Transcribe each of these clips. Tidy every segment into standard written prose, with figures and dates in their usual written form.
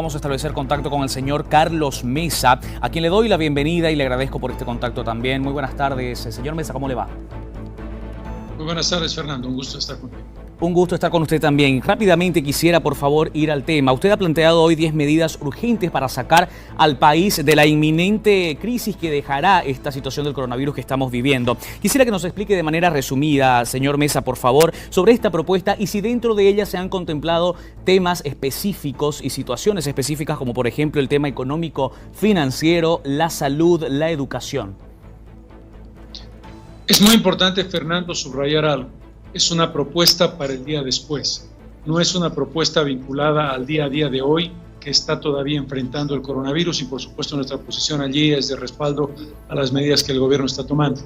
logramos establecer contacto con el señor Carlos Mesa, a quien le doy la bienvenida y le agradezco por este contacto también. Muy buenas tardes, señor Mesa, ¿cómo le va? Muy buenas tardes, Fernando. Un gusto estar contigo. Un gusto estar con usted también. Rápidamente quisiera, por favor, ir al tema. Usted ha planteado hoy 10 medidas urgentes para sacar al país de la inminente crisis que dejará esta situación del coronavirus que estamos viviendo. Quisiera que nos explique de manera resumida, señor Mesa, por favor, sobre esta propuesta y si dentro de ella se han contemplado temas específicos y situaciones específicas como, por ejemplo, el tema económico, financiero, la salud, la educación. Es muy importante, Fernando, subrayar algo. Es una propuesta para el día después. No es una propuesta vinculada al día a día de hoy, que está todavía enfrentando el coronavirus, y por supuesto nuestra posición allí es de respaldo a las medidas que el gobierno está tomando.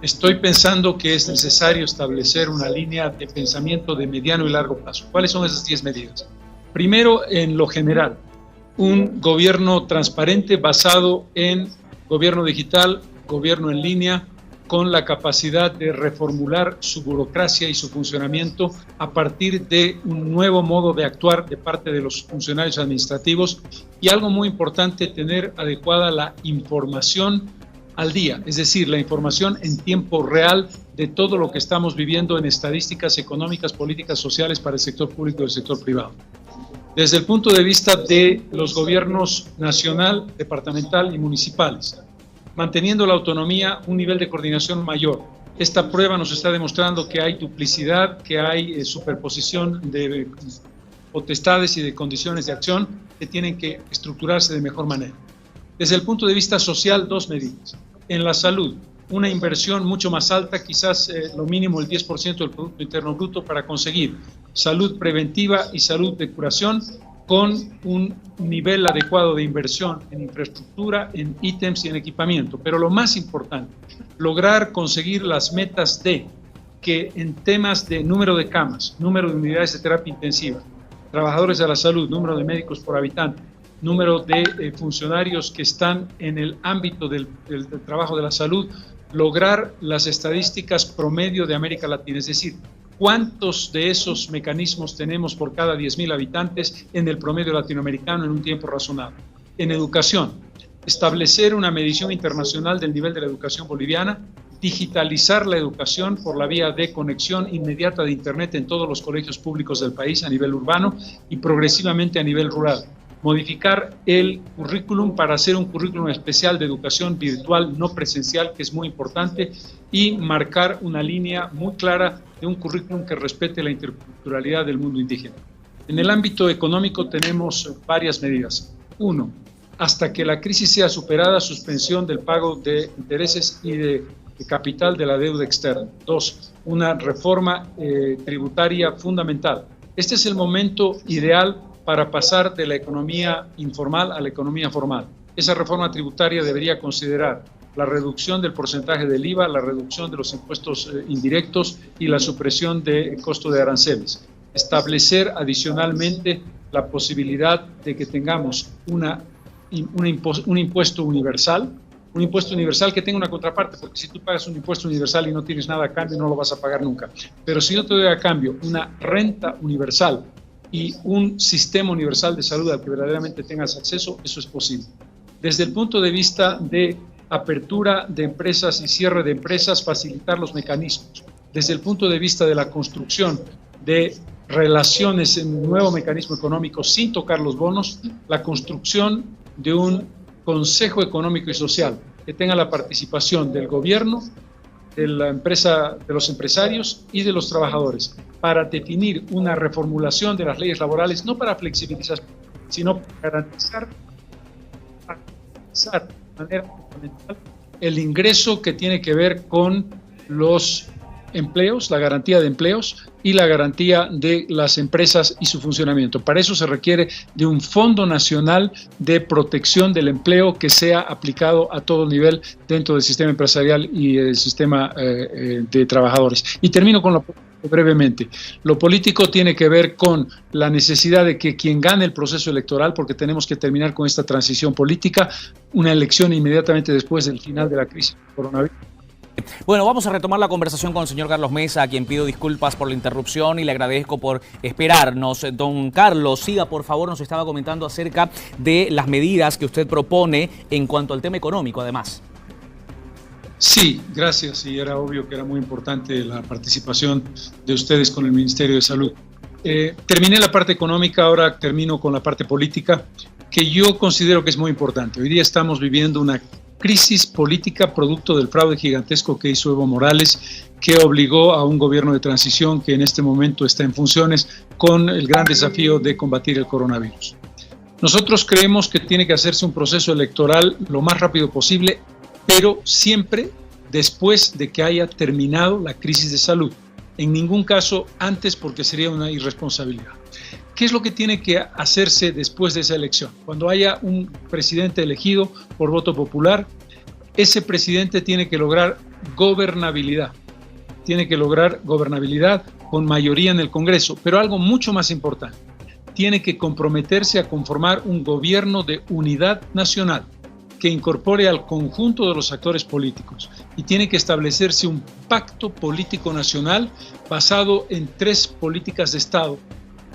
Estoy pensando que es necesario establecer una línea de pensamiento de mediano y largo plazo. ¿Cuáles son esas 10 medidas? Primero, en lo general, un gobierno transparente basado en gobierno digital, gobierno en línea, con la capacidad de reformular su burocracia y su funcionamiento a partir de un nuevo modo de actuar de parte de los funcionarios administrativos, y algo muy importante, tener adecuada la información al día, es decir, la información en tiempo real de todo lo que estamos viviendo en estadísticas económicas, políticas, sociales para el sector público y el sector privado. Desde el punto de vista de los gobiernos nacional, departamental y municipales, manteniendo la autonomía, un nivel de coordinación mayor. Esta prueba nos está demostrando que hay duplicidad, que hay superposición de potestades y de condiciones de acción que tienen que estructurarse de mejor manera. Desde el punto de vista social, 2 medidas. En la salud, una inversión mucho más alta, quizás lo mínimo el 10% del Producto Interno Bruto, para conseguir salud preventiva y salud de curación, con un nivel adecuado de inversión en infraestructura, en ítems y en equipamiento. Pero lo más importante, lograr conseguir las metas de que en temas de número de camas, número de unidades de terapia intensiva, trabajadores de la salud, número de médicos por habitante, número de funcionarios que están en el ámbito del trabajo de la salud, lograr las estadísticas promedio de América Latina, es decir, ¿cuántos de esos mecanismos tenemos por cada 10.000 habitantes en el promedio latinoamericano en un tiempo razonable? En educación, establecer una medición internacional del nivel de la educación boliviana, digitalizar la educación por la vía de conexión inmediata de Internet en todos los colegios públicos del país a nivel urbano y progresivamente a nivel rural. Modificar el currículum para hacer un currículum especial de educación virtual no presencial, que es muy importante, y marcar una línea muy clara de un currículum que respete la interculturalidad del mundo indígena. En el ámbito económico tenemos varias medidas. 1, hasta que la crisis sea superada, suspensión del pago de intereses y de capital de la deuda externa. 2, una reforma tributaria fundamental. Este es el momento ideal para pasar de la economía informal a la economía formal. Esa reforma tributaria debería considerar la reducción del porcentaje del IVA, la reducción de los impuestos indirectos y la supresión del costo de aranceles. Establecer adicionalmente la posibilidad de que tengamos un impuesto universal, que tenga una contraparte, porque si tú pagas un impuesto universal y no tienes nada a cambio, no lo vas a pagar nunca. Pero si yo te doy a cambio una renta universal y un sistema universal de salud al que verdaderamente tengas acceso, eso es posible. Desde el punto de vista de apertura de empresas y cierre de empresas, facilitar los mecanismos. Desde el punto de vista de la construcción de relaciones en un nuevo mecanismo económico sin tocar los bonos, la construcción de un Consejo Económico y Social que tenga la participación del gobierno, de la empresa, de los empresarios y de los trabajadores, para definir una reformulación de las leyes laborales, no para flexibilizar, sino para garantizar de manera fundamental el ingreso que tiene que ver con los empleos, la garantía de empleos y la garantía de las empresas y su funcionamiento. Para eso se requiere de un Fondo Nacional de Protección del Empleo que sea aplicado a todo nivel dentro del sistema empresarial y el sistema de trabajadores. Y termino con lo brevemente. Lo político tiene que ver con la necesidad de que quien gane el proceso electoral, porque tenemos que terminar con esta transición política, una elección inmediatamente después del final de la crisis del coronavirus. Bueno, vamos a retomar la conversación con el señor Carlos Mesa, a quien pido disculpas por la interrupción y le agradezco por esperarnos. Don Carlos, siga, por favor, nos estaba comentando acerca de las medidas que usted propone en cuanto al tema económico, además. Sí, gracias. Y era obvio que era muy importante la participación de ustedes con el Ministerio de Salud. Terminé la parte económica, ahora termino con la parte política, que yo considero que es muy importante. Hoy día estamos viviendo una crisis política producto del fraude gigantesco que hizo Evo Morales, que obligó a un gobierno de transición que en este momento está en funciones con el gran desafío de combatir el coronavirus. Nosotros creemos que tiene que hacerse un proceso electoral lo más rápido posible, pero siempre después de que haya terminado la crisis de salud. En ningún caso antes, porque sería una irresponsabilidad. ¿Qué es lo que tiene que hacerse después de esa elección? Cuando haya un presidente elegido por voto popular, ese presidente tiene que lograr gobernabilidad. Tiene que lograr gobernabilidad con mayoría en el Congreso, pero algo mucho más importante, tiene que comprometerse a conformar un gobierno de unidad nacional que incorpore al conjunto de los actores políticos y tiene que establecerse un pacto político nacional basado en 3 políticas de Estado: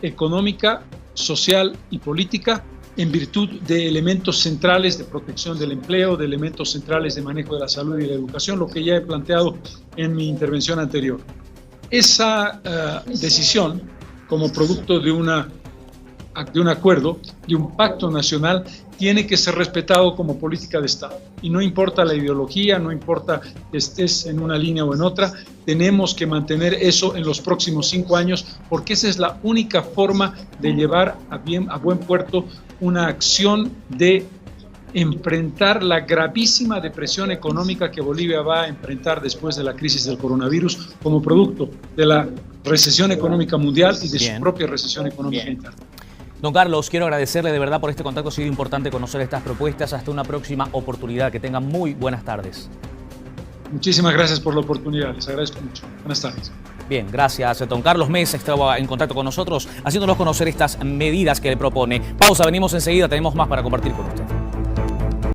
económica, social y política, en virtud de elementos centrales de protección del empleo, de elementos centrales de manejo de la salud y la educación, lo que ya he planteado en mi intervención anterior. Esa decisión, como producto de un acuerdo, de un pacto nacional, tiene que ser respetado como política de Estado. Y no importa la ideología, no importa que estés en una línea o en otra, tenemos que mantener eso en los próximos 5 años, porque esa es la única forma de llevar a buen puerto una acción de enfrentar la gravísima depresión económica que Bolivia va a enfrentar después de la crisis del coronavirus como producto de la recesión económica mundial y de su propia recesión económica interna. Don Carlos, quiero agradecerle de verdad por este contacto. Ha sido importante conocer estas propuestas. Hasta una próxima oportunidad. Que tengan muy buenas tardes. Muchísimas gracias por la oportunidad. Les agradezco mucho. Buenas tardes. Bien, gracias. Don Carlos Mesa estaba en contacto con nosotros, haciéndonos conocer estas medidas que le propone. Pausa, venimos enseguida. Tenemos más para compartir con usted.